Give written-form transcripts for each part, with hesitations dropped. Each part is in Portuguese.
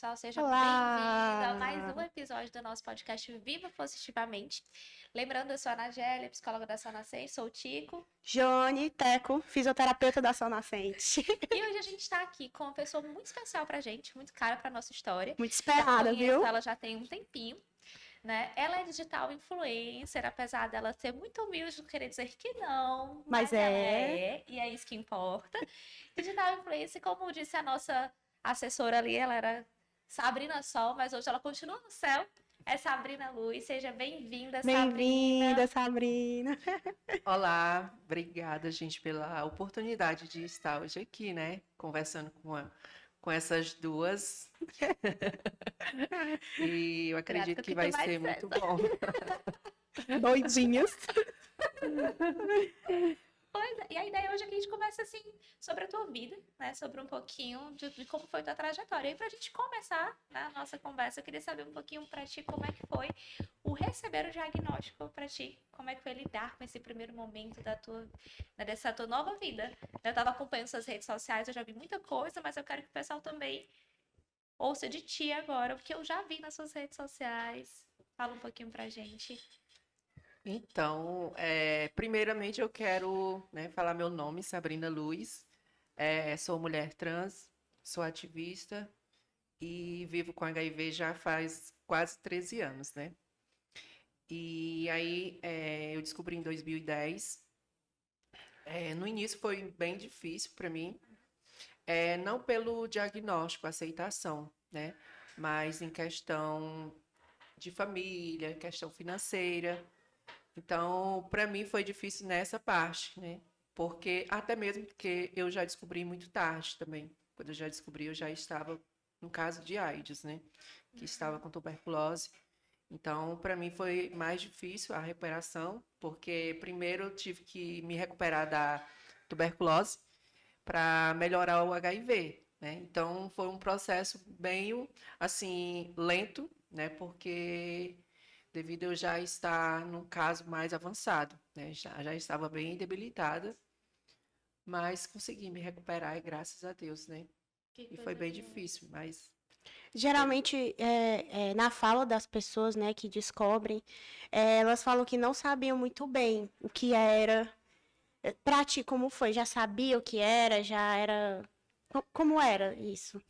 pessoal, seja bem-vindo a mais Olá! um episódio do nosso podcast Viva Positivamente. Lembrando, eu sou a Ana Gélia, psicóloga da Sol Nascente, sou o Tico. Jone Teco, fisioterapeuta da Sol Nascente. E hoje a gente está aqui com uma pessoa muito especial pra gente, muito cara pra nossa história. Muito Eu esperada, conheço viu? ela já tem um tempinho, né? Ela é digital influencer, apesar dela ser muito humilde, não querer dizer que não, Mas mas ela é. é, e é isso que importa. Digital influencer, como disse a nossa assessora ali, ela era Sabrina Sol, mas hoje ela continua no céu. É Sabrina Luz, seja bem-vinda, Bem-vinda, Sabrina. Sabrina. Olá, obrigada, gente, pela oportunidade de estar hoje aqui, né? Conversando com essas duas. E eu Obrigada, acredito tô que aqui vai mais ser muito essa. bom. Doidinhas. Pois é, e a ideia hoje é que a gente converse assim sobre a tua vida, né? Sobre um pouquinho de como foi tua trajetória. E pra gente começar, né, a nossa conversa, eu queria saber um pouquinho pra ti como é que foi o receber o diagnóstico pra ti. Como é que foi lidar com esse primeiro momento da tua, né, dessa tua nova vida. Eu tava acompanhando suas redes sociais, eu já vi muita coisa, mas eu quero que o pessoal também ouça de ti agora, porque eu já vi nas suas redes sociais. Fala um pouquinho pra gente. Então, primeiramente eu quero, né, falar meu nome, Sabrina Luz. Sou mulher trans, sou ativista e vivo com HIV já faz quase 13 anos, né? E aí eu descobri em 2010. No início foi bem difícil para mim, não pelo diagnóstico, aceitação, né? Mas em questão de família, questão financeira. Então, para mim foi difícil nessa parte, né? Porque até mesmo porque eu já descobri muito tarde também. Quando eu já descobri, eu já estava no caso de AIDS, né? Que estava com tuberculose. Então, para mim foi mais difícil a recuperação, porque primeiro eu tive que me recuperar da tuberculose para melhorar o HIV, né? Então foi um processo bem assim lento, né? Porque devido eu já estar num caso mais avançado, né? Já estava bem debilitada, mas consegui me recuperar e graças a Deus, né? Que E foi coisa bem boa. difícil, mas Geralmente, na fala das pessoas, né, que descobrem, elas falam que não sabiam muito bem o que era. Pra ti, como foi? Já sabia o que era? Já era. Como era isso?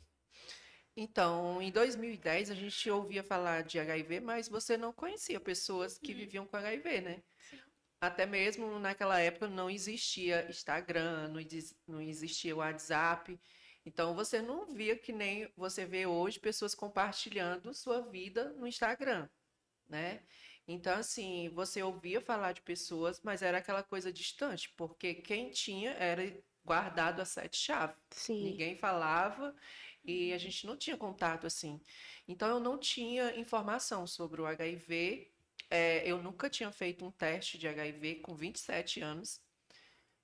então, em 2010 a gente ouvia falar de HIV, mas você não conhecia pessoas que viviam com HIV, né? Sim. Até mesmo naquela época não existia Instagram, não existia WhatsApp. Então você não via que nem você vê hoje pessoas compartilhando sua vida no Instagram, né? Então, assim, você ouvia falar de pessoas, mas era aquela coisa distante, porque quem tinha era guardado a sete chaves. Sim. Ninguém falava e a gente não tinha contato assim. Então, eu não tinha informação sobre o HIV. Eu nunca tinha feito um teste de HIV com 27 anos.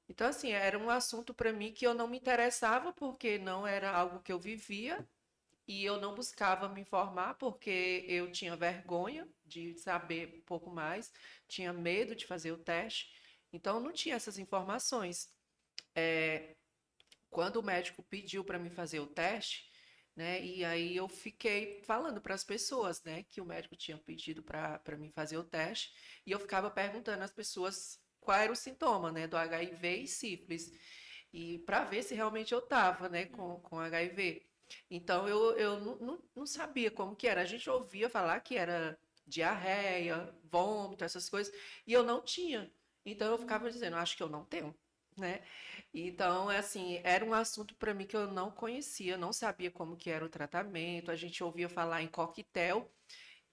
Então, assim, era um assunto para mim que eu não me interessava, porque não era algo que eu vivia, e eu não buscava me informar, porque eu tinha vergonha de saber um pouco mais, tinha medo de fazer o teste, então eu não tinha essas informações. Quando o médico pediu para me fazer o teste, né, e aí eu fiquei falando para as pessoas, né, que o médico tinha pedido para mim fazer o teste, e eu ficava perguntando às pessoas qual era o sintoma, né, do HIV e sífilis, e para ver se realmente eu estava, né, com HIV. Então eu não sabia como que era. A gente ouvia falar que era diarreia, vômito, essas coisas, e eu não tinha. Então eu ficava dizendo, acho que eu não tenho, né? Então, assim, era um assunto para mim que eu não conhecia, não sabia como que era o tratamento. A gente ouvia falar em coquetel,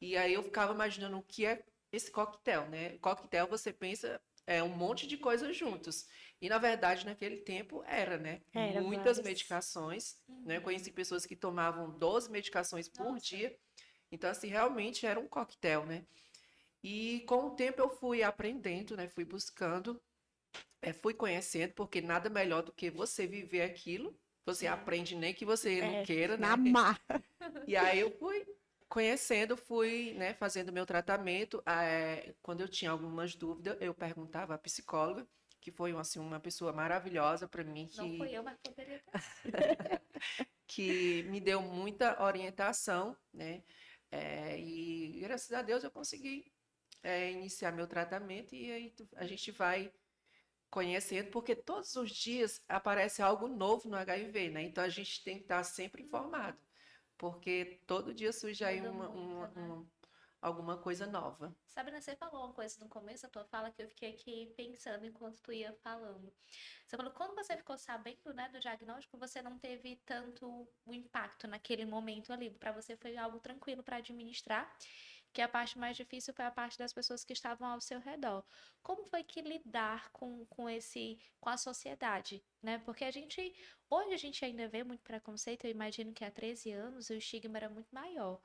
e aí eu ficava imaginando o que é esse coquetel, né? Coquetel, você pensa, é um monte de coisas juntos. E, na verdade, naquele tempo era, né? Era Muitas várias. medicações, né? Eu conheci pessoas que tomavam 12 medicações por Nossa. dia. Então, assim, realmente era um coquetel, né? E com o tempo eu fui aprendendo, né? Fui buscando, fui conhecendo, porque nada melhor do que você viver aquilo. Você Sim. aprende nem que você não É, queira, na né? marra. E aí eu fui conhecendo, fui, né, fazendo meu tratamento. Quando eu tinha algumas dúvidas, eu perguntava à psicóloga, que foi assim, uma pessoa maravilhosa para mim, Não fui que eu, mas poderia ter. que me deu muita orientação, né? E graças a Deus eu consegui iniciar meu tratamento e aí a gente vai conhecendo, porque todos os dias aparece algo novo no HIV, né? Então a gente tem que estar sempre informado, porque todo dia surge aí Muda muito, né? alguma coisa nova. Sabrina, você falou uma coisa no começo da tua fala que eu fiquei aqui pensando enquanto tu ia falando. Você falou que quando você ficou sabendo, né, do diagnóstico, você não teve tanto o impacto naquele momento ali. Para você foi algo tranquilo para administrar, que a parte mais difícil foi a parte das pessoas que estavam ao seu redor. Como foi que lidar com a sociedade, né? Porque hoje a gente ainda vê muito preconceito, eu imagino que há 13 anos o estigma era muito maior,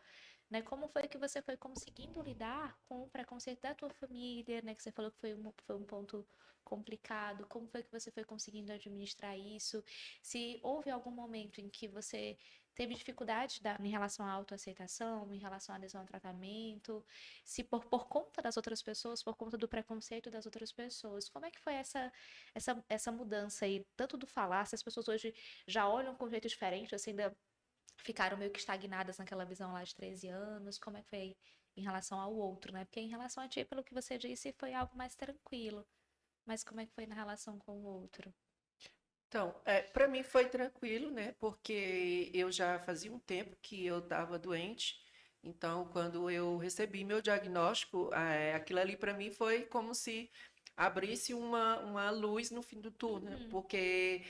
né? Como foi que você foi conseguindo lidar com o preconceito da tua família, né? Que você falou que foi um ponto complicado. Como foi que você foi conseguindo administrar isso? Se houve algum momento em que você teve dificuldade em relação à autoaceitação, em relação à adesão ao tratamento, se por conta das outras pessoas, por conta do preconceito das outras pessoas, como é que foi essa mudança aí, tanto do falar, se as pessoas hoje já olham com um jeito diferente, assim, ainda ficaram meio que estagnadas naquela visão lá de 13 anos? Como é que foi em relação ao outro, né? Porque em relação a ti, pelo que você disse, foi algo mais tranquilo. Mas como é que foi na relação com o outro? Então, para mim foi tranquilo, né? Porque eu já fazia um tempo que eu estava doente. Então, quando eu recebi meu diagnóstico, aquilo ali para mim foi como se abrisse uma luz no fim do túnel, Uhum. porque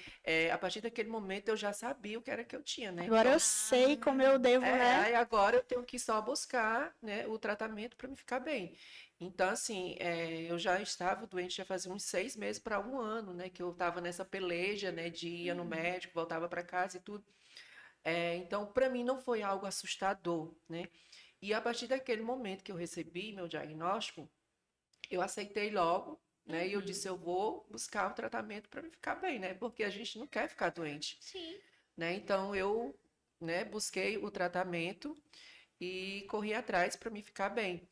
a partir daquele momento eu já sabia o que era que eu tinha, né? Agora Então, eu sei como eu devo, né? aí agora eu tenho que só buscar, né, o tratamento para me ficar bem. Então, assim, eu já estava doente já fazia uns 6 meses para um ano, né? Que eu estava nessa peleja, né? De ir no Uhum. médico, voltava para casa e tudo. Então, para mim não foi algo assustador, né? E a partir daquele momento que eu recebi meu diagnóstico, eu aceitei logo, né? E eu Uhum. disse, eu vou buscar o tratamento para me ficar bem, né? Porque a gente não quer ficar doente, Sim. né? Então, eu, né, busquei o tratamento e corri atrás para me ficar bem.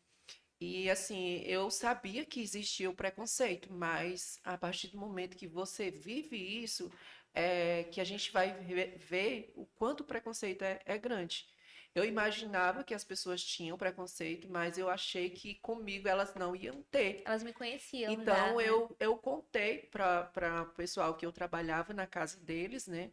E assim, eu sabia que existia o preconceito, mas a partir do momento que você vive isso, que a gente vai ver o quanto o preconceito é grande. Eu imaginava que as pessoas tinham preconceito, mas eu achei que comigo elas não iam ter. Elas me conheciam já, Então né? eu contei para o pessoal que eu trabalhava na casa deles, né?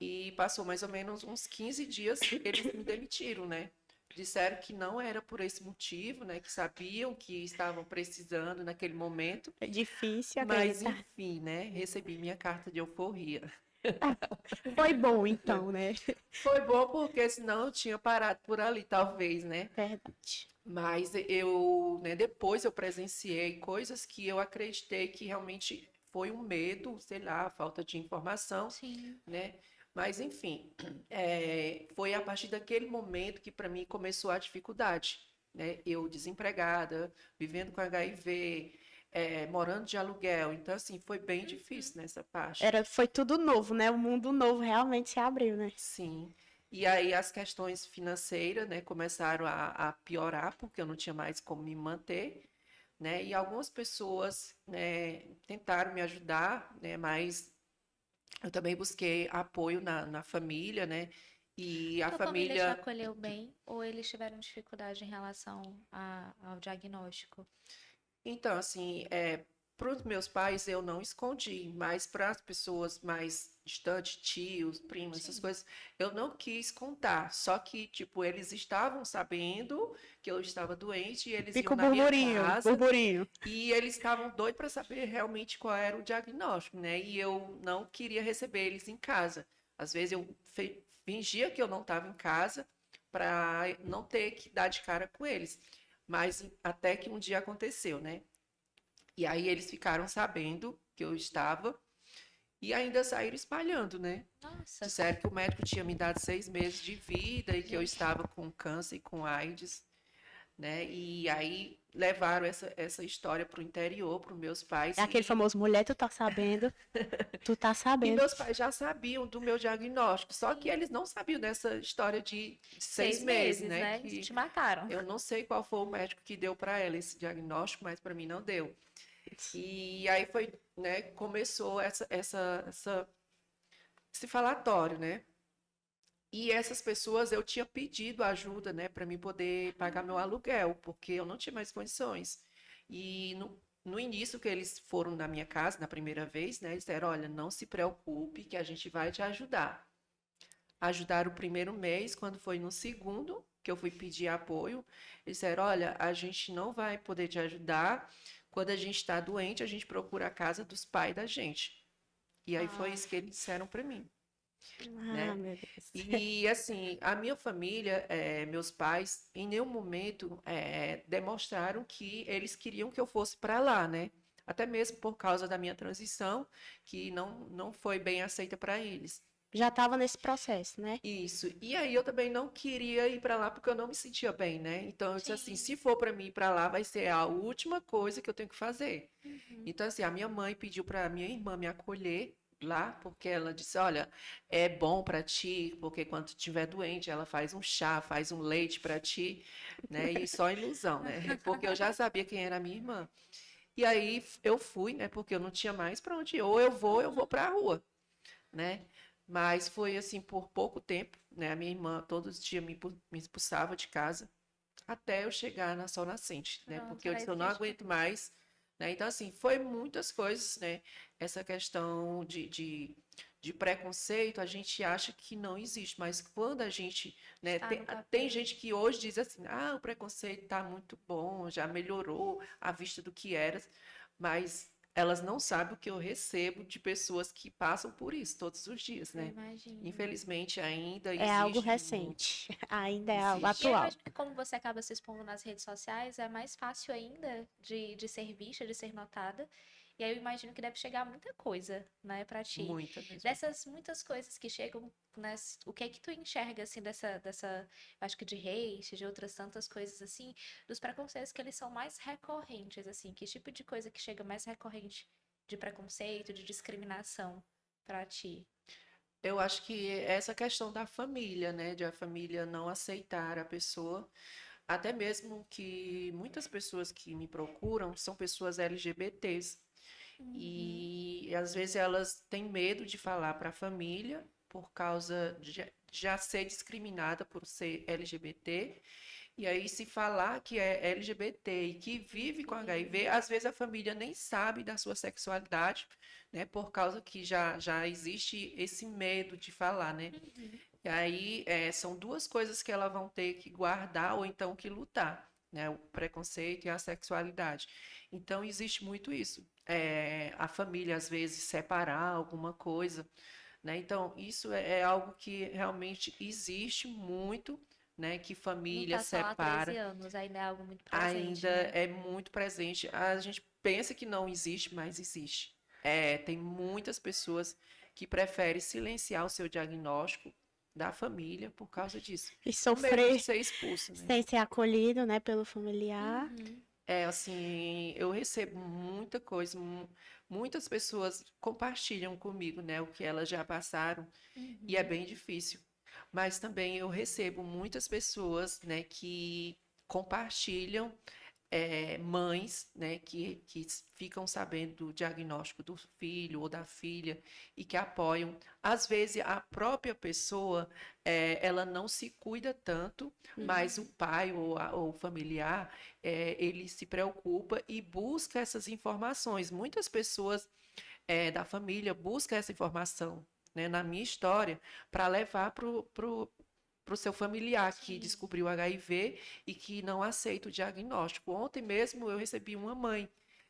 E passou mais ou menos uns 15 dias, eles me demitiram, né? Disseram que não era por esse motivo, né? Que sabiam que estavam precisando naquele momento. É difícil Mas, acreditar. enfim, né? Recebi minha carta de euforia. Foi bom, então, né? Foi bom porque senão eu tinha parado por ali, talvez, né? Verdade. Mas eu, né, depois eu presenciei coisas que eu acreditei que realmente foi um medo, sei lá, falta de informação, Sim. né? Mas, enfim, foi a partir daquele momento que para mim começou a dificuldade, né? Eu desempregada, vivendo com HIV, morando de aluguel. Então, assim, foi bem Uhum. difícil nessa parte. Foi tudo novo, né? O mundo novo realmente se abriu, né? Sim. E aí as questões financeiras, né, começaram a piorar, porque eu não tinha mais como me manter, né? E algumas pessoas, né, tentaram me ajudar, né, mas eu também busquei apoio na família, né? E a Tua família te família. acolheu bem ou eles tiveram dificuldade em relação ao diagnóstico? Então, assim, para os meus pais eu não escondi, mas para as pessoas mais distantes, tios, primos, essas Sim. coisas, eu não quis contar. Só que, tipo, eles estavam sabendo que eu estava doente e eles Fica iam o na minha burburinho, casa burburinho. e eles estavam doidos para saber realmente qual era o diagnóstico, né? E eu não queria receber eles em casa. Às vezes eu fingia que eu não estava em casa para não ter que dar de cara com eles. Mas até que um dia aconteceu, né? E aí eles ficaram sabendo que eu estava e ainda saíram espalhando, né? Nossa, Disseram que o médico tinha me dado 6 meses de vida e que eu gente. estava com câncer e com AIDS, né? E aí levaram essa história para o interior, para os meus É pais. aquele famoso mulher, tu tá sabendo? Tu tá E sabendo. meus pais já sabiam do meu diagnóstico, só que Sim. eles não sabiam dessa história de 6 meses, 6 meses, né? né? Que Te mataram. eu não sei qual foi o médico que deu para ela esse diagnóstico, mas para mim não deu. E aí foi, né, começou esse falatório, né? E essas pessoas eu tinha pedido ajuda, né, para mim poder pagar meu aluguel, porque eu não tinha mais condições. E no início que eles foram na minha casa, na primeira vez, né, eles disseram, olha, não se preocupe que a gente vai te ajudar. Ajudaram o primeiro mês, quando foi no segundo que eu fui pedir apoio, eles disseram, olha, a gente não vai poder te ajudar. Quando a gente está doente, a gente procura a casa dos pais da gente. E aí foi Ah, isso que eles disseram para mim, Ah, né? meu Deus. E assim, a minha família, meus pais, em nenhum momento demonstraram que eles queriam que eu fosse para lá, né? Até mesmo por causa da minha transição, que não foi bem aceita para eles. Já estava nesse processo, né? Isso. E aí eu também não queria ir para lá porque eu não me sentia bem, né? Então eu disse assim, sim. se for para mim ir para lá, vai ser a última coisa que eu tenho que fazer. Uhum. Então assim, a minha mãe pediu para minha irmã me acolher lá, porque ela disse, olha, é bom para ti, porque quando tu estiver doente, ela faz um chá, faz um leite para ti, né? E só ilusão, né? Porque eu já sabia quem era a minha irmã. E aí eu fui, né? Porque eu não tinha mais para onde ir. Ou eu vou para a rua, né? Mas foi assim por pouco tempo, né? A minha irmã todos os dias me expulsava de casa até eu chegar na Sol Nascente, né? Pronto, Porque eu era disse, isso eu que não eu ia te aguento mais, né? Então, assim, foi muitas coisas, né? Essa questão de preconceito, a gente acha que não existe, mas quando a gente, né? estar Tem, no tem papel. gente que hoje diz assim, ah, o preconceito tá muito bom, já melhorou à vista do que era, mas elas não sabem o que eu recebo de pessoas que passam por isso todos os dias, Eu né? imagino. Infelizmente, ainda É algo existe muito, recente. Ainda é algo E eu existe. atual. imagino que como você acaba se expondo nas redes sociais, é mais fácil ainda de ser vista, de ser notada. E aí eu imagino que deve chegar muita coisa, né, pra ti. Muita mesmo. Dessas muitas coisas que chegam, né, o que é que tu enxerga, assim, eu acho que de hate, de outras tantas coisas, assim, dos preconceitos que eles são mais recorrentes, assim, que tipo de coisa que chega mais recorrente de preconceito, de discriminação pra ti? Eu acho que essa questão da família, né, de a família não aceitar a pessoa, até mesmo que muitas pessoas que me procuram são pessoas LGBTs Uhum, e às vezes elas têm medo de falar para a família por causa de já ser discriminada por ser LGBT. E aí, se falar que é LGBT e que vive com HIV, às vezes a família nem sabe da sua sexualidade, né? Por causa que já existe esse medo de falar, né? uhum. E aí, são duas coisas que elas vão ter que guardar ou então que lutar, né? O preconceito e a sexualidade. Então, existe muito isso. A família, às vezes, separar alguma coisa, né? Então, isso é algo que realmente existe muito, né? Que Não família tá só há 13 separa, anos, ainda é algo muito ainda presente, né? é muito presente. A gente pensa que não existe, mas existe. Tem muitas pessoas que preferem silenciar o seu diagnóstico da família por causa disso. E Com medo de sofrer ser expulso, né? sem ser acolhido, né, pelo familiar. Uhum, Assim, eu recebo muita coisa, muitas pessoas compartilham comigo, né, o que elas já passaram, e é uhum. bem difícil. Mas também eu recebo muitas pessoas, né, que compartilham, mães, né, que ficam sabendo do diagnóstico do filho ou da filha e que apoiam. Às vezes a própria pessoa, ela não se cuida tanto, mas o pai ou o familiar, ele se preocupa e busca essas informações. Muitas pessoas, da família buscam essa informação, né, na minha história, para levar para o seu familiar que Sim. descobriu HIV e que não aceita o diagnóstico. Ontem mesmo eu recebi uma mãe,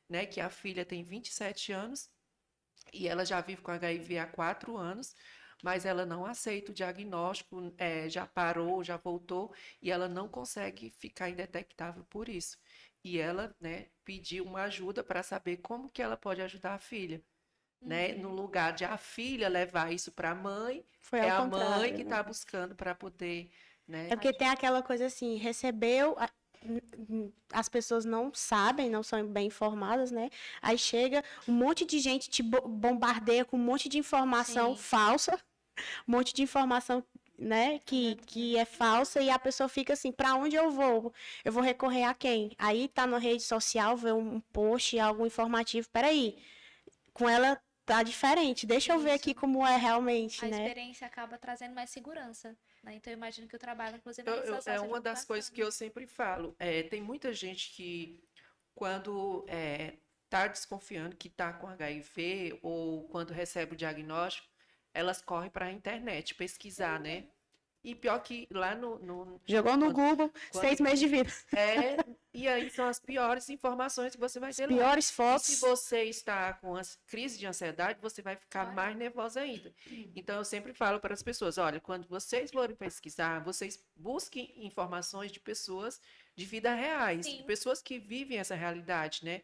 né, que a filha tem 27 anos e ela já vive com HIV há 4 anos, mas ela não aceita o diagnóstico, já parou, já voltou e ela não consegue ficar indetectável por isso. E ela, né, pediu uma ajuda para saber como que ela pode ajudar a filha, né? No Uhum. lugar de a filha levar isso para a mãe, Foi é ao a mãe contrário, que né? está buscando para poder, É né? porque tem aquela coisa assim, recebeu, as pessoas não sabem, não são bem informadas, né? Aí chega um monte de gente te bombardeia com um monte de informação Sim. falsa, um monte de informação, né, que é falsa e a pessoa fica assim, para onde eu vou? Eu vou recorrer a quem? Aí tá na rede social, vê um post, algo informativo, peraí, com ela tá diferente. Deixa eu ver aqui Isso. como é realmente, A né? experiência acaba trazendo mais segurança, né? Então, eu imagino que o trabalho, inclusive, na Eu- rede eu- social é seja uma muito das coisas que bacana. eu sempre falo. Tem muita gente que, quando está desconfiando que está com HIV ou quando recebe o diagnóstico, elas correm para a internet pesquisar, né? E pior que lá Jogou no quando, Google, quando 6 meses de vida. é, e aí são as piores informações que você vai As ter lá. piores E se fotos. você está com as crise de ansiedade, você vai ficar Olha. mais nervosa ainda. Então, eu sempre falo para as pessoas: olha, quando vocês forem pesquisar, vocês busquem informações de pessoas de vida reais, de Sim. pessoas que vivem essa realidade, né?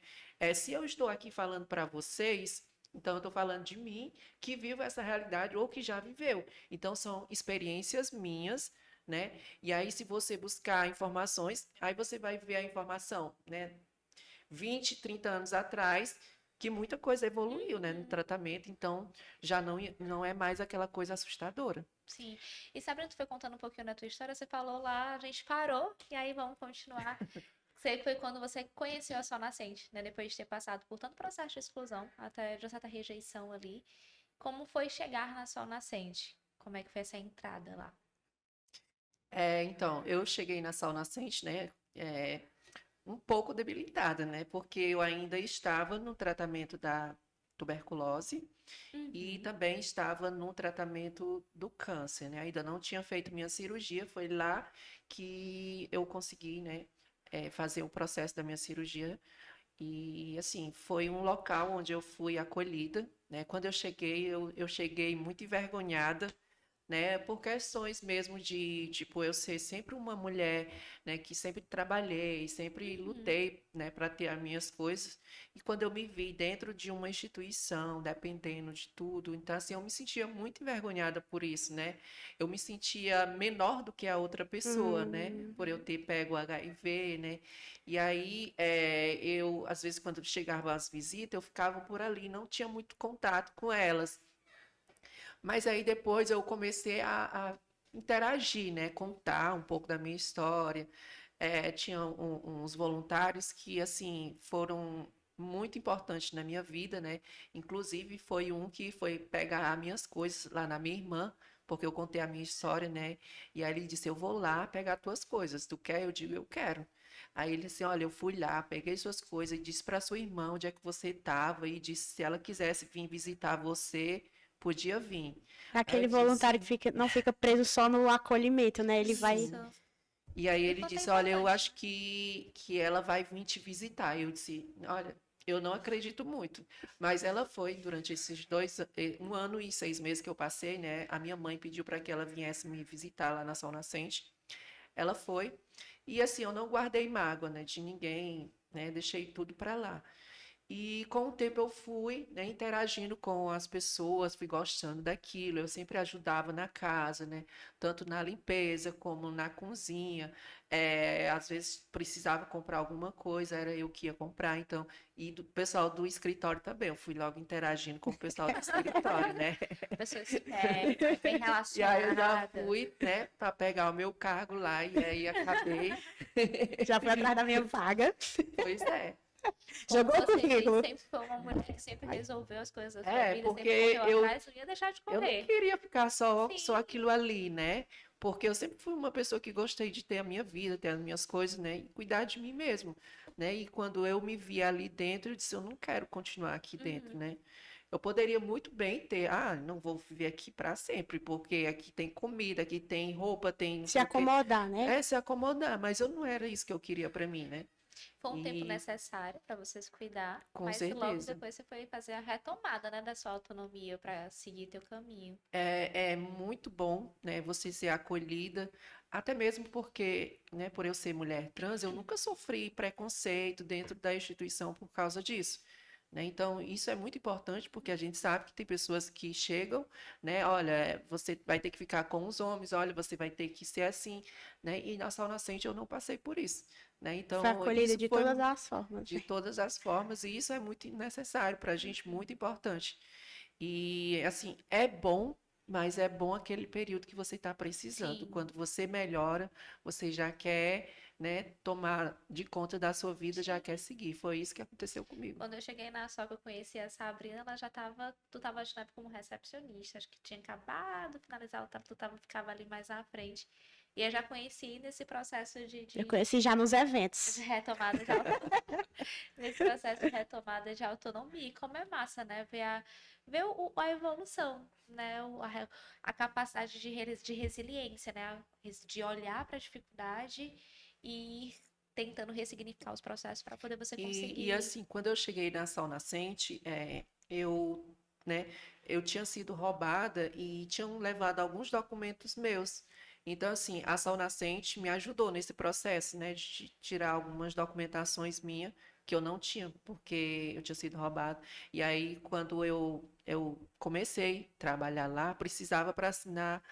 Se eu estou aqui falando para vocês, então eu estou falando de mim que vivo essa realidade ou que já viveu. Então, são experiências minhas, né? E aí, se você buscar informações, aí você vai ver a informação, né? 20, 30 anos atrás, que muita coisa evoluiu, né, no tratamento, então já não é mais aquela coisa assustadora. Sim. E sabe, tu foi contando um pouquinho da tua história, você falou lá, a gente parou, e aí vamos continuar. Foi quando você conheceu a Sol Nascente, né? Depois de ter passado por tanto processo de exclusão, até de certa rejeição ali. Como foi chegar na Sol Nascente? Como é que foi essa entrada lá? Então, eu cheguei na Sal Nascente, né, um pouco debilitada, né, porque eu ainda estava no tratamento da tuberculose e Uhum. também estava no tratamento do câncer, né, ainda não tinha feito minha cirurgia, foi lá que eu consegui, né, fazer o processo da minha cirurgia. E assim, foi um local onde eu fui acolhida, né? Quando eu cheguei muito envergonhada, né? Por questões mesmo de, tipo, eu ser sempre uma mulher, né? Que sempre trabalhei, sempre Uhum. lutei, né? Para ter as minhas coisas. E quando eu me vi dentro de uma instituição, dependendo de tudo, então assim, eu me sentia muito envergonhada por isso, né? Eu me sentia menor do que a outra pessoa, né? Por eu Uhum. ter pego HIV, né? E aí, às vezes, quando chegavam as visitas, eu ficava por ali, não tinha muito contato com elas. Mas aí depois eu comecei a interagir, né? Contar um pouco da minha história. Tinha uns voluntários que, assim, foram muito importantes na minha vida, né? Inclusive, foi um que foi pegar as minhas coisas lá na minha irmã, porque eu contei a minha história, né? E aí ele disse: eu vou lá pegar tuas coisas. Tu quer? Eu digo: eu quero. Aí ele disse: olha, eu fui lá, peguei suas coisas e disse para sua irmã onde é que você estava e disse se ela quisesse vir visitar você, podia vir. Aí eu Aquele voluntário que disse: não fica preso só no acolhimento, né? Ele vai. Isso. sim. E aí E o ele quanto é disse: olha, eu importante, acho né? que ela vai vir te visitar. Eu disse: olha, eu não acredito muito. Mas ela foi durante esses 1 ano e 6 meses que eu passei, né? A minha mãe pediu para que ela viesse me visitar lá na Sol Nascente. Ela foi. E assim, eu não guardei mágoa, né, de ninguém, né? Deixei tudo para lá. E com o tempo eu fui, né, interagindo com as pessoas, fui gostando daquilo. Eu sempre ajudava na casa, né, tanto na limpeza como na cozinha. Às vezes precisava comprar alguma coisa, era eu que ia comprar. Então, e do pessoal do escritório também. Eu fui logo interagindo com o pessoal do escritório, né? Pessoa esperta, bem E aí eu já relacionada. fui, né, para pegar o meu cargo lá e aí acabei. Já foi atrás da minha vaga. Pois é. Como Jogou o você disse, currículo. sempre foi uma mulher que sempre resolveu as coisas da sua vida, sempre Porque correu atrás, não ia deixar de eu não correr. queria ficar só Sim. aquilo ali, né? Porque eu sempre fui uma pessoa que gostei de ter a minha vida, ter as minhas coisas, né? E cuidar de mim mesmo, né? E quando eu me vi ali dentro, eu disse, eu não quero continuar aqui dentro, Uhum. né? Eu poderia muito bem não vou viver aqui para sempre, porque aqui tem comida, aqui tem roupa, tem não Se sei o quê. acomodar, né? Se acomodar, mas eu não era isso que eu queria para mim, né? Foi um tempo E necessário para você se cuidar, com mas logo certeza. depois você foi fazer a retomada, né, da sua autonomia para seguir teu caminho. É muito bom, né, você ser acolhida, até mesmo porque, né, por eu ser mulher trans, eu nunca sofri preconceito dentro da instituição por causa disso, né? Então, isso é muito importante porque a gente sabe que tem pessoas que chegam, né, olha, você vai ter que ficar com os homens, olha, você vai ter que ser assim, né? E na Sol Nascente eu não passei por isso, né? Foi Então, acolhida isso de foi todas as formas. de todas as formas e isso é muito necessário para a gente, muito importante. E assim, é bom, mas é bom aquele período que você está precisando. Sim. Quando você melhora, você já quer né, tomar de conta da sua vida, já quer seguir. Foi isso que aconteceu comigo. Quando eu cheguei na só que eu conheci a Sabrina, ela já tava. Tu tava na época como recepcionista, acho que tinha acabado de finalizar, ficava ali mais à frente. E eu já conheci nesse processo Eu conheci já nos de eventos. retomada de nesse processo de retomada de autonomia. E como é massa, né? Ver a evolução, né? A capacidade de resiliência, né? De olhar para a dificuldade e ir tentando ressignificar os processos para poder você E conseguir. assim, quando eu cheguei na Sol Nascente, eu, né, eu tinha sido roubada e tinham levado alguns documentos meus. Então, assim, a Sol Nascente me ajudou nesse processo, né, de tirar algumas documentações minhas que eu não tinha, porque eu tinha sido roubada. E aí, quando eu comecei a trabalhar lá, precisava para assinar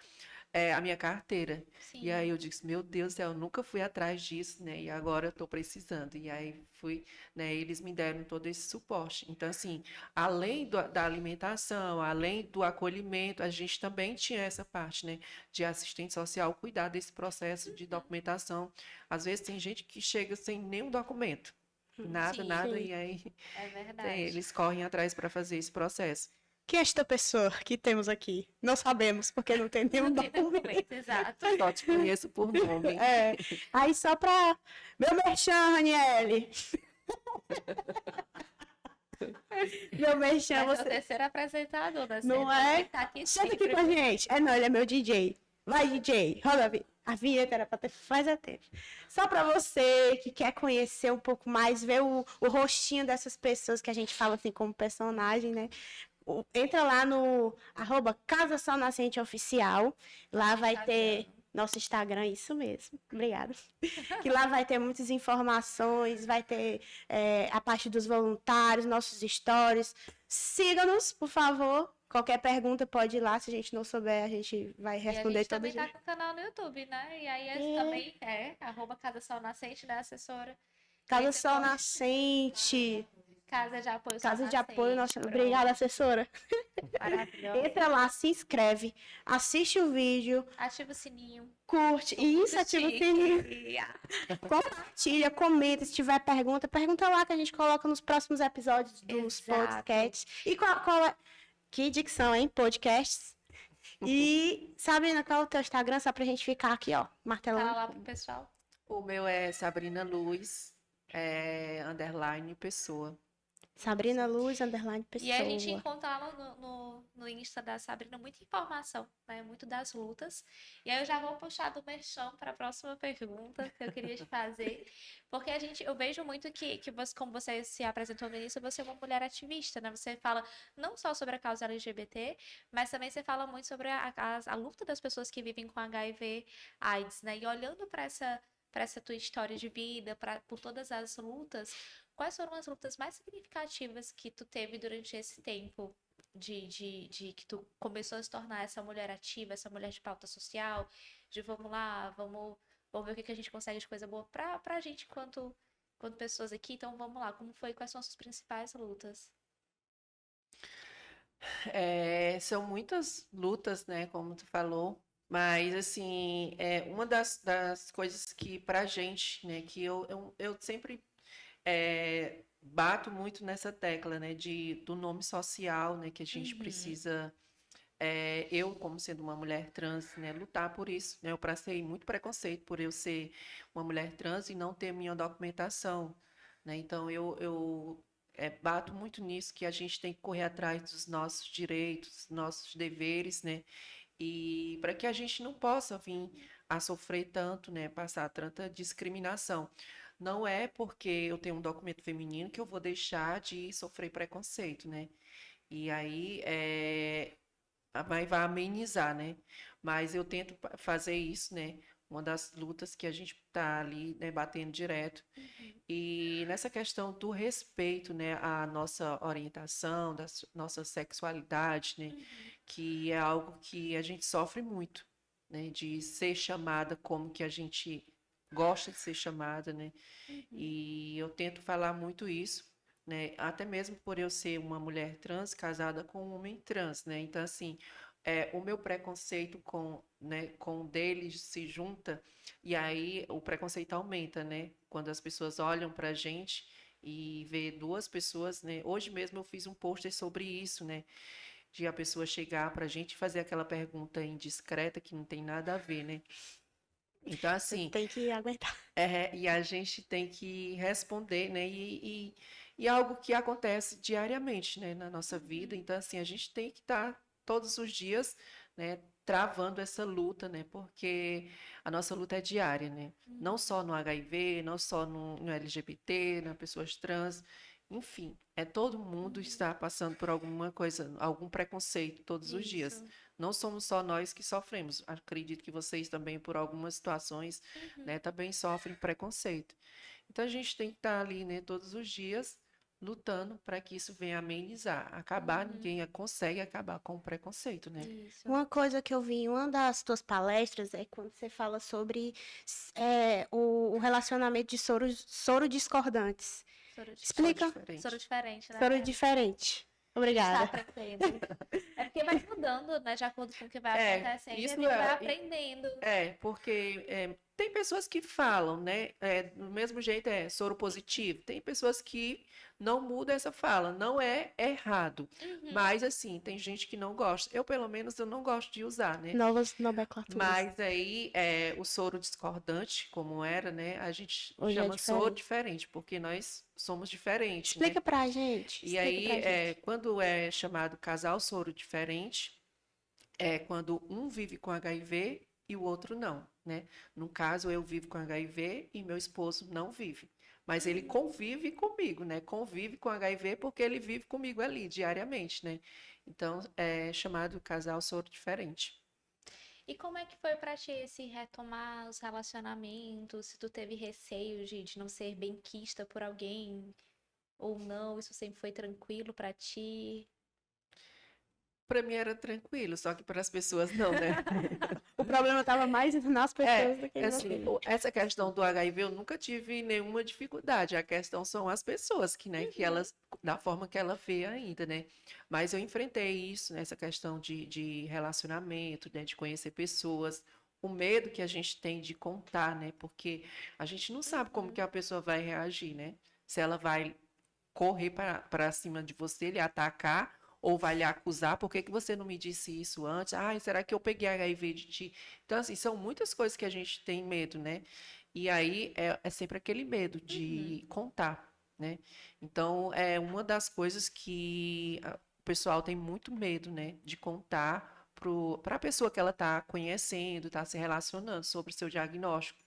a minha carteira. E aí Sim. eu disse, meu Deus do céu, eu nunca fui atrás disso, né? E agora eu estou precisando. E aí fui, né? Eles me deram todo esse suporte. Então, assim, além da alimentação, além do acolhimento, a gente também tinha essa parte, né? De assistente social cuidar desse processo de documentação. Às vezes tem gente que chega sem nenhum documento. Nada, Sim, nada, Sim. e aí é verdade. eles correm atrás para fazer esse processo. Quem é esta pessoa que temos aqui? Não sabemos, porque não tem nenhum Não tem documento. documento, exato. Só te conheço por nome. É. Aí só pra. Meu merchan, Raniele. Meu merchan, Vai ser o você. terceiro apresentador da Não cena. Tem é? que estar aqui Senta aqui sempre. com a gente. É, não, ele é meu DJ. Vai, DJ. Roda a vinheta era pra ter faz a tempo. Só pra você que quer conhecer um pouco mais, ver o rostinho dessas pessoas que a gente fala assim como personagem, né? Entra lá no @Casa Sol Nascente Oficial. Lá vai ter nosso Instagram, isso mesmo. Obrigada. Que lá vai ter muitas informações, vai ter a parte dos voluntários, nossos stories. Siga-nos, por favor. Qualquer pergunta pode ir lá. Se a gente não souber, a gente vai E a responder gente todo também tá dia. com o canal no YouTube, né? E aí É. também @Casa Sol Nascente, né, assessora? E aí Casa você Sol pode. Nascente. Casa de Apoio Sol Casa de apoio. Nascente. Nossa. Pronto. Obrigada, assessora. Maravilhosa. Entra lá, se inscreve, assiste o vídeo, Ativa o sininho. curte, Tô muito isso, ativa o chique. sininho, compartilha, comenta, se tiver pergunta, pergunta lá que a gente coloca nos próximos episódios dos Exato. podcasts. E qual é... Que dicção, hein? Podcasts. E, Sabrina, qual é o teu Instagram? Só pra gente ficar aqui, ó, martelando. Fala lá pro pessoal. O meu é Sabrina Luz, underline pessoa. Sabrina Luz, _pessoa. E aí a gente encontra lá no Insta da Sabrina muita informação, né? Muito das lutas. E aí eu já vou puxar do merchan para a próxima pergunta que eu queria te fazer. Porque eu vejo muito que você, como você se apresentou no início, você é uma mulher ativista, né? Você fala não só sobre a causa LGBT, mas também você fala muito sobre a luta das pessoas que vivem com HIV, AIDS, né? E olhando para essa tua história de vida, por todas as lutas, quais foram as lutas mais significativas que tu teve durante esse tempo de que tu começou a se tornar essa mulher ativa, essa mulher de pauta social, de vamos lá, vamos ver o que a gente consegue de coisa boa pra gente quanto pessoas aqui. Então vamos lá, quais são as suas principais lutas? São muitas lutas, né, como tu falou, mas assim, uma das coisas que pra gente, né, que eu sempre bato muito nessa tecla, né, do nome social, né, que a gente precisa, eu como sendo uma mulher trans, né, lutar por isso, né, eu passei muito preconceito por eu ser uma mulher trans e não ter minha documentação, né, então eu bato muito nisso, que a gente tem que correr atrás dos nossos direitos, dos nossos deveres, né, e para que a gente não possa vir a sofrer tanto, né, passar tanta discriminação. Não é porque eu tenho um documento feminino que eu vou deixar de sofrer preconceito, né? E aí vai amenizar, né? Mas eu tento fazer isso, né? Uma das lutas que a gente está ali, né, batendo direto. E nessa questão do respeito, né, à nossa orientação, da nossa sexualidade, né, que é algo que a gente sofre muito, né, de ser chamada como que a gente gosta de ser chamada, né? E eu tento falar muito isso, né? Até mesmo por eu ser uma mulher trans casada com um homem trans, né? Então, assim, o meu preconceito com o dele se junta, e aí o preconceito aumenta, né? Quando as pessoas olham para a gente e vê duas pessoas, né? Hoje mesmo eu fiz um pôster sobre isso, né? De a pessoa chegar para a gente e fazer aquela pergunta indiscreta que não tem nada a ver, né? Então, Você assim, tem que aguentar. e a gente tem que responder, né? E algo que acontece diariamente, né, na nossa vida. Então, assim, a gente tem que estar todos os dias, né, travando essa luta, né? Porque a nossa luta é diária, né? Não só no HIV, não só no LGBT, nas pessoas trans, enfim, todo mundo está passando por alguma coisa, algum preconceito todos os dias. Isso. Não somos só nós que sofremos. Acredito que vocês também, por algumas situações, né, também sofrem preconceito. Então a gente tem que estar ali, né, todos os dias lutando para que isso venha amenizar, acabar, ninguém consegue acabar com o preconceito, né? Isso. Uma coisa que eu vi em uma das tuas palestras é quando você fala sobre o relacionamento de soros discordantes. Soro de- Explica. Diferente. Soro diferente, né? Soro diferente. Está Obrigada. aprendendo. É porque vai mudando, né? De acordo com o que vai acontecendo. E a isso gente vai aprendendo. Porque tem pessoas que falam, né? Do mesmo jeito soro positivo. Tem pessoas que não mudam essa fala. Não é errado. Mas, assim, tem gente que não gosta. Eu, pelo menos, eu não gosto de usar, né? Novas nomenclaturas. Mas aí, o soro discordante, como era, né? A gente Hoje é chama soro diferente. diferente, porque nós somos diferentes, né? Explica pra gente. E Explica aí, pra gente. quando é chamado casal soro diferente, é quando um vive com HIV e o outro não, né? No caso, eu vivo com HIV e meu esposo não vive. Mas ele convive comigo, né? Convive com HIV porque ele vive comigo ali diariamente, né? Então, é chamado casal soro diferente. E como é que foi pra ti esse retomar os relacionamentos? Se tu teve receio de não ser benquista por alguém ou não? Isso sempre foi tranquilo pra ti? Para mim era tranquilo, só que para as pessoas não, né? O problema estava mais nas pessoas do que em Assim, você. essa questão do HIV eu nunca tive nenhuma dificuldade. A questão são as pessoas que, né, que elas, da forma que ela vê ainda, né? Mas eu enfrentei isso, né, essa questão de relacionamento, né, de conhecer pessoas, o medo que a gente tem de contar, né? Porque a gente não sabe como que a pessoa vai reagir, né? Se ela vai correr para cima de você, lhe atacar, ou vai lhe acusar, por que que você não me disse isso antes? Ai, será que eu peguei HIV de ti? Então, assim, são muitas coisas que a gente tem medo, né? E aí é sempre aquele medo de contar, né? Então, é uma das coisas que o pessoal tem muito medo, né? De contar para a pessoa que ela está conhecendo, está se relacionando sobre o seu diagnóstico,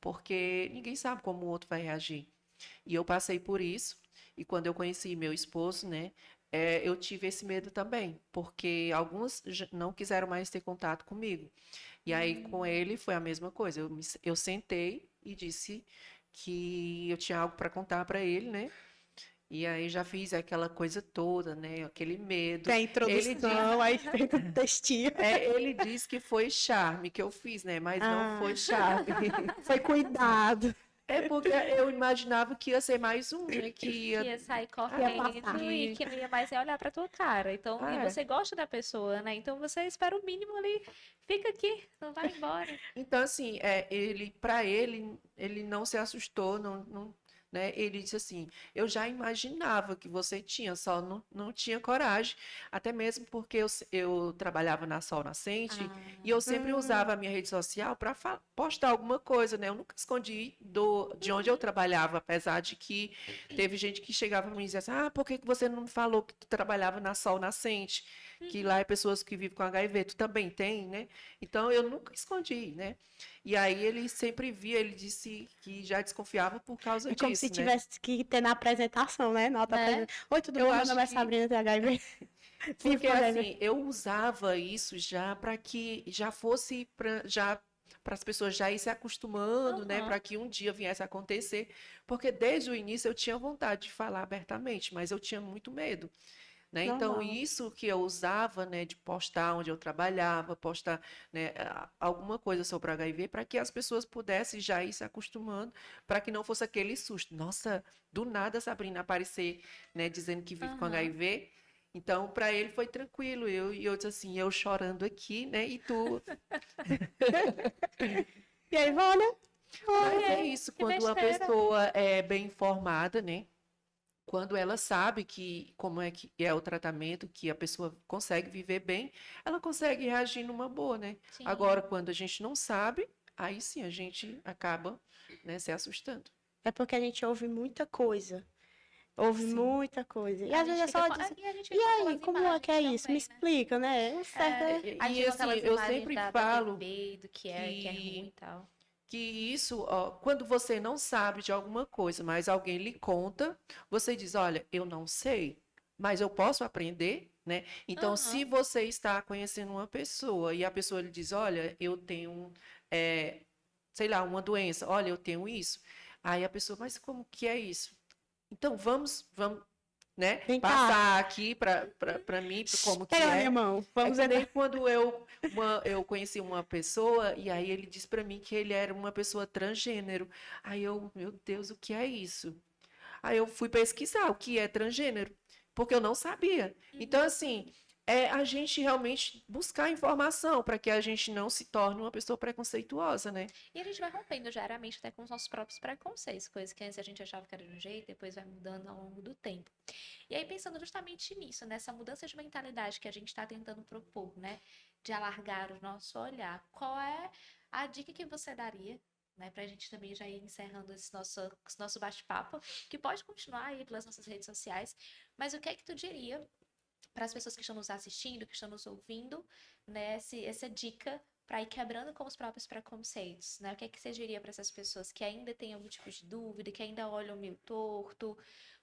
porque ninguém sabe como o outro vai reagir. E eu passei por isso, e quando eu conheci meu esposo, né, eu tive esse medo também, porque alguns não quiseram mais ter contato comigo. E aí com ele foi a mesma coisa. Eu sentei e disse que eu tinha algo para contar para ele, né? E aí já fiz aquela coisa toda, né? Aquele medo. Tem a introdução, aí feita o textinho. Ele disse que foi charme que eu fiz, né? Mas não foi charme. Foi cuidado. É porque eu imaginava que ia ser mais um, né? Que Que ia. ia sair passar. correndo e que não ia mais olhar pra tua cara. Então, e É. você gosta da pessoa, né? Então você espera o mínimo ali, fica aqui, não vai embora. Então, assim, para ele não se assustou, né? Ele disse assim: eu já imaginava que você tinha, só não tinha coragem, até mesmo porque eu trabalhava na Sol Nascente e eu sempre usava a minha rede social para postar alguma coisa, né? Eu nunca escondi de onde eu trabalhava, apesar de que teve gente que chegava para mim e dizia assim: ah, por que que você não me falou que tu trabalhava na Sol Nascente? Que lá é pessoas que vivem com HIV, tu também tem, né? Então eu nunca escondi, né? E aí ele sempre via, ele disse que já desconfiava por causa É disso, como se né? tivesse que ter na apresentação, né? Nota Né? Oi, tudo Eu bem? Meu acho nome é que- Sabrina THV. Porque com HIV. assim, eu usava isso já para que já fosse para as pessoas já ir se acostumando, né, Aham. para que um dia viesse a acontecer, porque desde o início eu tinha vontade de falar abertamente, mas eu tinha muito medo. Né? Então, Normal. isso que eu usava, né, de postar onde eu trabalhava, postar, né, alguma coisa sobre o HIV, para que as pessoas pudessem já ir se acostumando, para que não fosse aquele susto. Nossa, do nada a Sabrina aparecer, né, dizendo que vive com Aham. HIV. Então, para ele foi tranquilo. Eu disse assim, eu chorando aqui, né? E tu. E aí, Vânia? Mas é isso, que quando uma besteira. pessoa é bem informada, né? Quando ela sabe como é que é o tratamento, que a pessoa consegue viver bem, ela consegue reagir numa boa, né? Sim. Agora, quando a gente não sabe, aí sim a gente acaba, né, se assustando. É porque a gente ouve muita coisa. Ouve Sim. muita coisa. E A às vezes gente é fica só com... dizer, E a gente e fica com aí, aquelas como é que é imagens isso? Me também, né? explica, né? Um certo... A gente E fica com assim, aquelas eu imagens sempre da falo TV, do que é ruim e tal. que isso, ó, quando você não sabe de alguma coisa, mas alguém lhe conta, você diz, olha, eu não sei, mas eu posso aprender, né? Então, se Aham. você está conhecendo uma pessoa e a pessoa lhe diz, olha, eu tenho, sei lá, uma doença, olha, eu tenho isso. Aí a pessoa, mas como que é isso? Então, vamos, né, Vem cá, passar aqui para mim, como pega que na minha é. mão. É Vamos que nem entrar. quando eu conheci uma pessoa e aí ele disse para mim que ele era uma pessoa transgênero. Aí eu, meu Deus, o que é isso? Aí eu fui pesquisar o que é transgênero, porque eu não sabia. Então, Uhum. assim, é a gente realmente buscar informação para que a gente não se torne uma pessoa preconceituosa, né? E a gente vai rompendo diariamente até com os nossos próprios preconceitos, coisas que antes a gente achava que era de um jeito, depois vai mudando ao longo do tempo. E aí, pensando justamente nisso, nessa mudança de mentalidade que a gente está tentando propor, né? De alargar o nosso olhar, qual é a dica que você daria? Né, para a gente também já ir encerrando esse nosso bate-papo, que pode continuar aí pelas nossas redes sociais, mas o que é que tu diria para as pessoas que estão nos assistindo, que estão nos ouvindo, né, essa dica para ir quebrando com os próprios preconceitos, né? O que é que você diria para essas pessoas que ainda têm algum tipo de dúvida, que ainda olham meio torto?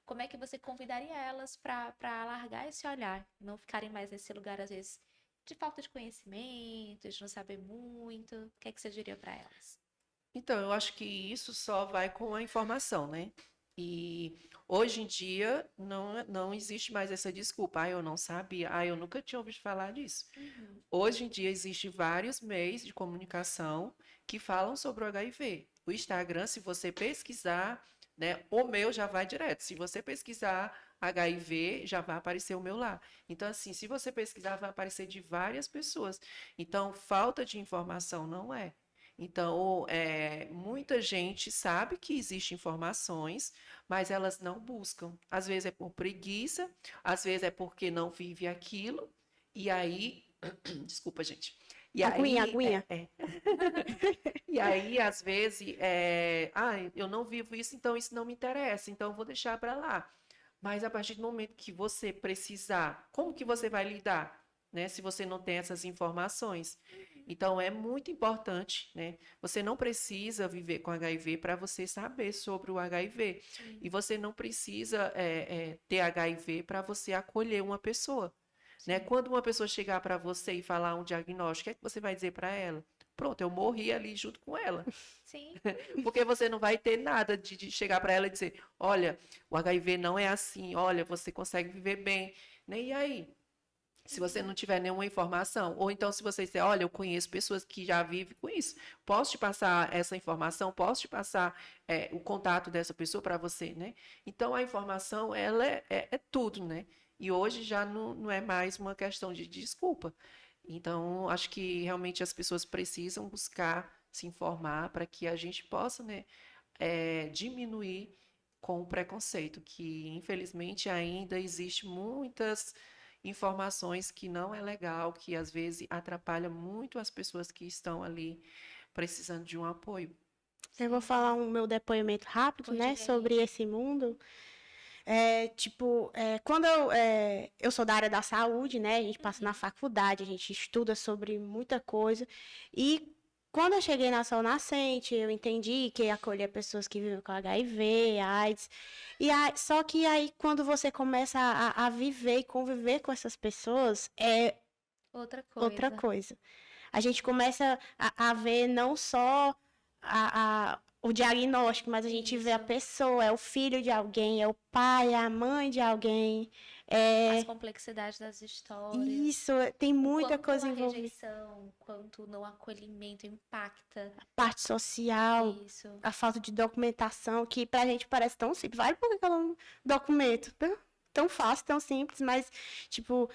Como é que você convidaria elas para alargar esse olhar, não ficarem mais nesse lugar, às vezes, de falta de conhecimento, de não saber muito? O que é que você diria para elas? Então, eu acho que isso só vai com a informação, né? E hoje em dia não existe mais essa desculpa. Ah, eu não sabia. Ah, eu nunca tinha ouvido falar disso. Uhum. Hoje em dia existem vários meios de comunicação que falam sobre o HIV. O Instagram, se você pesquisar, né, o meu já vai direto. Se você pesquisar HIV, já vai aparecer o meu lá. Então, assim, se você pesquisar, vai aparecer de várias pessoas. Então, falta de informação não é. Então, muita gente sabe que existem informações, mas elas não buscam. Às vezes é por preguiça, às vezes é porque não vive aquilo, e aí, desculpa, gente. E Aguinha, aí, aguinha. e aí, às vezes, eu não vivo isso, então isso não me interessa, então eu vou deixar para lá. Mas a partir do momento que você precisar, como que você vai lidar, né, se você não tem essas informações? Então, é muito importante, né? Você não precisa viver com HIV para você saber sobre o HIV. Sim, E você não precisa ter HIV para você acolher uma pessoa, né? sim, Quando uma pessoa chegar para você e falar um diagnóstico, o que é que você vai dizer para ela? Pronto, eu morri ali junto com ela. sim. Porque você não vai ter nada de chegar para ela e dizer, olha, o HIV não é assim, olha, você consegue viver bem, né? E aí? Se você não tiver nenhuma informação, ou então se você disser, olha, eu conheço pessoas que já vivem com isso, posso te passar essa informação, posso te passar o contato dessa pessoa para você, né? Então a informação, ela é tudo, né? E hoje já não é mais uma questão de desculpa. Então, acho que realmente as pessoas precisam buscar se informar para que a gente possa, né, diminuir com o preconceito, que infelizmente ainda existe muitas informações que não é legal, que às vezes atrapalha muito as pessoas que estão ali precisando de um apoio. Eu vou falar o meu depoimento rápido, Pois né, diga aí. sobre esse mundo. Quando eu sou da área da saúde, né, a gente passa na Uhum. faculdade, a gente estuda sobre muita coisa. E quando eu cheguei na Sol Nascente, eu entendi que ia acolher pessoas que vivem com HIV, AIDS. Só que aí, quando você começa a viver e conviver com essas pessoas, é Outra outra coisa. coisa. A gente começa a ver não só o diagnóstico, mas a gente vê a Isso. pessoa, é o filho de alguém, é o pai, é a mãe de alguém. As É complexidades das histórias. isso, tem O muita quanto coisa a envolvida. rejeição, o quanto o não acolhimento impacta. Parte social, Isso. a falta de documentação, que pra gente parece tão simples. Vai por que eu não documento? tão fácil, tão simples, mas, tipo,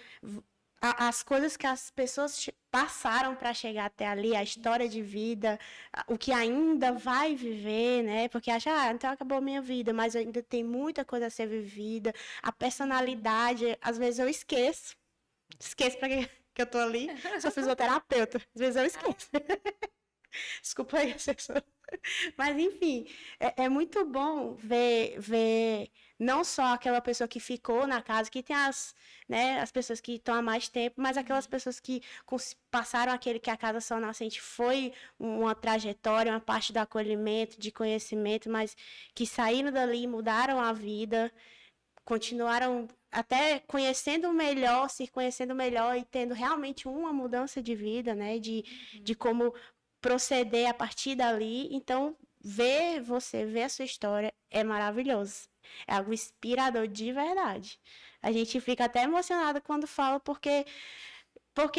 as coisas que as pessoas passaram para chegar até ali, a história de vida, o que ainda vai viver, né? Porque acha, então acabou a minha vida, mas ainda tem muita coisa a ser vivida, a personalidade, às vezes eu esqueço para que eu tô ali, sou fisioterapeuta, às vezes eu esqueço. Desculpa aí, assessor. Mas, enfim, é muito bom ver não só aquela pessoa que ficou na casa, que tem as pessoas que estão há mais tempo, mas aquelas pessoas que passaram aquele que a Casa Sol Nascente foi uma trajetória, uma parte do acolhimento, de conhecimento, mas que saíram dali e mudaram a vida, continuaram até conhecendo melhor, se conhecendo melhor e tendo realmente uma mudança de vida, né? De como proceder a partir dali. Então, ver a sua história é maravilhoso. É algo inspirador de verdade. A gente fica até emocionada quando fala, porque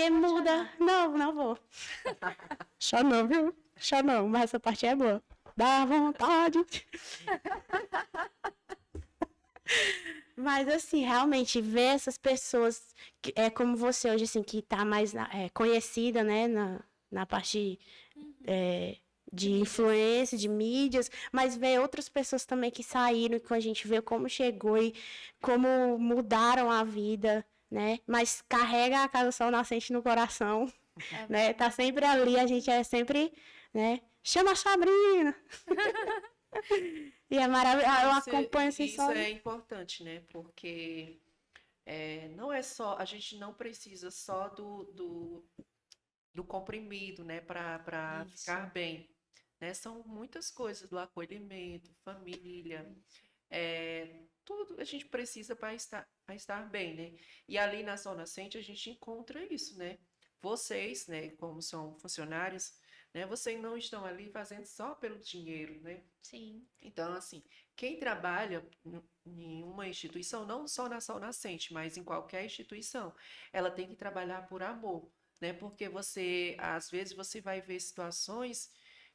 muda. Não vou. Só não, viu? Só não, mas essa parte é boa. Dá vontade. Mas, assim, realmente, ver essas pessoas, como você hoje, assim, que está mais conhecida, né, na parte de influência, de mídias, mas ver outras pessoas também que saíram, que a gente vê como chegou e como mudaram a vida, né? Mas carrega a Casa Sol Nascente no coração, né? Tá sempre ali, a gente é sempre, né? Chama a Sabrina! E é maravilhoso, eu acompanho assim isso só. é importante, né? Porque não é só, a gente não precisa só do comprimido, né? Para ficar bem, né? São muitas coisas do acolhimento, família, tudo a gente precisa para estar bem, né? E ali na Sol Nascente a gente encontra isso, né? Vocês, né? Como são funcionários, né? Vocês não estão ali fazendo só pelo dinheiro, né? Sim. Então, assim, quem trabalha em uma instituição, não só na Sol Nascente, mas em qualquer instituição, ela tem que trabalhar por amor, né? Porque às vezes, você vai ver situações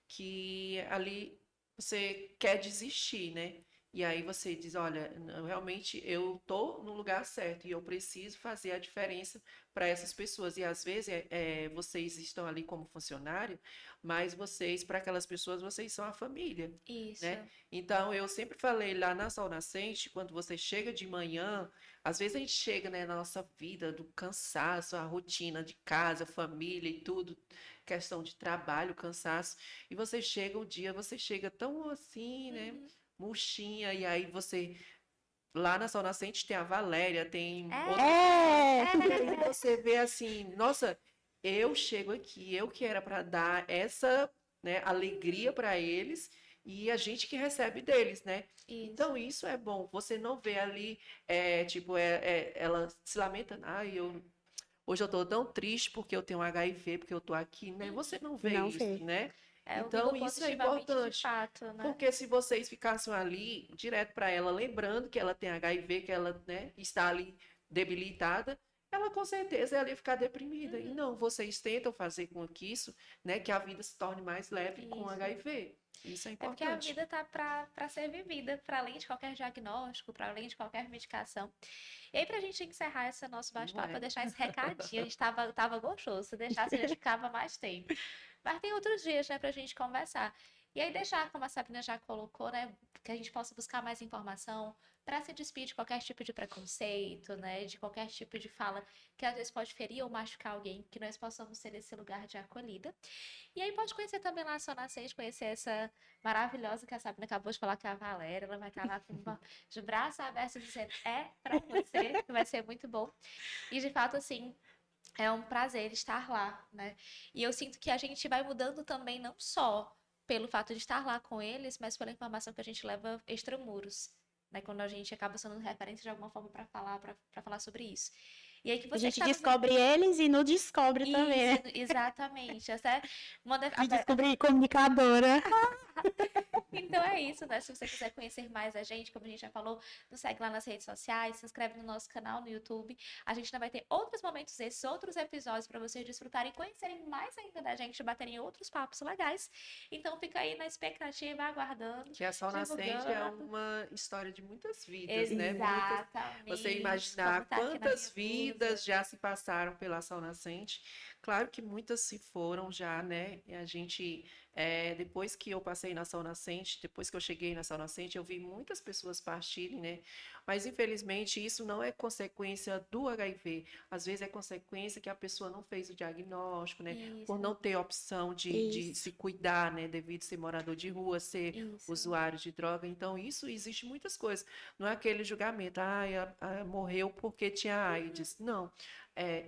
que ali você quer desistir, né? E aí você diz, olha, realmente eu estou no lugar certo e eu preciso fazer a diferença para essas pessoas. E às vezes vocês estão ali como funcionário, mas para aquelas pessoas, vocês são a família. Isso. Né? Então, eu sempre falei lá na Sol Nascente, quando você chega de manhã, às vezes a gente chega, né, na nossa vida, do cansaço, a rotina de casa, família e tudo, questão de trabalho, cansaço, e você chega um dia, você chega tão assim, né, murchinha, e aí lá na Sol Nascente tem a Valéria, tem e aí você vê assim, nossa, eu chego aqui, eu que era para dar essa, né, alegria para eles, e a gente que recebe deles, né? Isso. Então, isso é bom. Você não vê ali, ela se lamenta, hoje eu tô tão triste porque eu tenho HIV, porque eu tô aqui, né? Você não vê isso, né? Então, isso é importante. De fato, né? Porque se vocês ficassem ali, direto para ela, lembrando que ela tem HIV, que ela, né, está ali debilitada, ela com certeza ela ia ficar deprimida. E não, vocês tentam fazer com que isso, né, que a vida se torne mais leve com HIV. Isso é importante. É porque a vida tá para ser vivida, para além de qualquer diagnóstico, para além de qualquer medicação. E aí, pra gente encerrar esse nosso bate-papo, deixar esse recadinho, a gente tava gostoso, se deixasse, a gente ficava mais tempo. Mas tem outros dias, né, pra gente conversar. E aí deixar, como a Sabrina já colocou, né, que a gente possa buscar mais informação para se despedir de qualquer tipo de preconceito, né, de qualquer tipo de fala que às vezes pode ferir ou machucar alguém, que nós possamos ser esse lugar de acolhida. E aí pode conhecer também lá a Sol Nascente, conhecer essa maravilhosa que a Sabrina acabou de falar, que é a Valéria, ela vai estar lá com de braço aberto dizendo, pra você, que vai ser muito bom. E de fato, assim, é um prazer estar lá, né? E eu sinto que a gente vai mudando também, não só pelo fato de estar lá com eles, mas pela informação que a gente leva extramuros, né? Quando a gente acaba sendo referência de alguma forma para falar sobre isso. E aí que você a gente descobre eles e nos descobre também, né? Exatamente. Essa é uma descobri comunicadora. Então é isso, né? Se você quiser conhecer mais a gente, como a gente já falou, nos segue lá nas redes sociais, se inscreve no nosso canal no YouTube. A gente ainda vai ter outros momentos, esses outros episódios para vocês desfrutarem e conhecerem mais ainda da gente, baterem outros papos legais. Então fica aí na expectativa, aguardando. Que a Sol Nascente é divulgando. uma história de muitas vidas, né? Exatamente. Você imaginar Como tá aqui na quantas minha vidas blusa. já se passaram pela Sol Nascente. Claro que muitas se foram já, né? E a gente, depois que eu passei na Sol Nascente, depois que eu cheguei na Sol Nascente, eu vi muitas pessoas partirem, né? Mas infelizmente isso não é consequência do HIV. Às vezes é consequência que a pessoa não fez o diagnóstico, né? Por Isso, não ter opção de Isso. se cuidar, né? Devido a ser morador de rua, ser isso. usuário de droga. Então, isso existe muitas coisas. Não é aquele julgamento, morreu porque tinha AIDS. Não.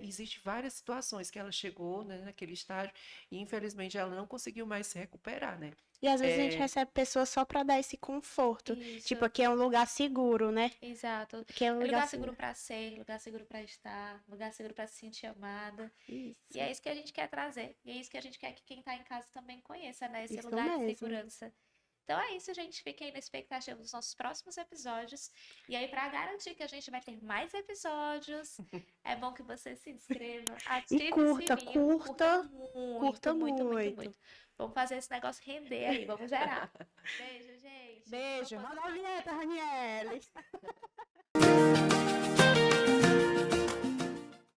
Existe várias situações que ela chegou, né, naquele estágio e, infelizmente, ela não conseguiu mais se recuperar, né? E às vezes a gente recebe pessoas só para dar esse conforto. Isso. Tipo, aqui é um lugar seguro, né? Exato. Aqui é um É lugar lugar seguro para ser, lugar seguro para estar, lugar seguro para se sentir amada. Isso. E é isso que a gente quer trazer. E é isso que a gente quer que quem tá em casa também conheça, né? Esse Isso lugar de mesmo. segurança. Então é isso, gente. Fiquem na expectativa dos nossos próximos episódios. E aí, para garantir que a gente vai ter mais episódios, é bom que você se inscreva, ative curta, o sininho, curta muito, muito, muito, muito. muito. Vamos fazer esse negócio render aí, vamos gerar. Beijo, gente. Beijo. Manda a vinheta, Raniele.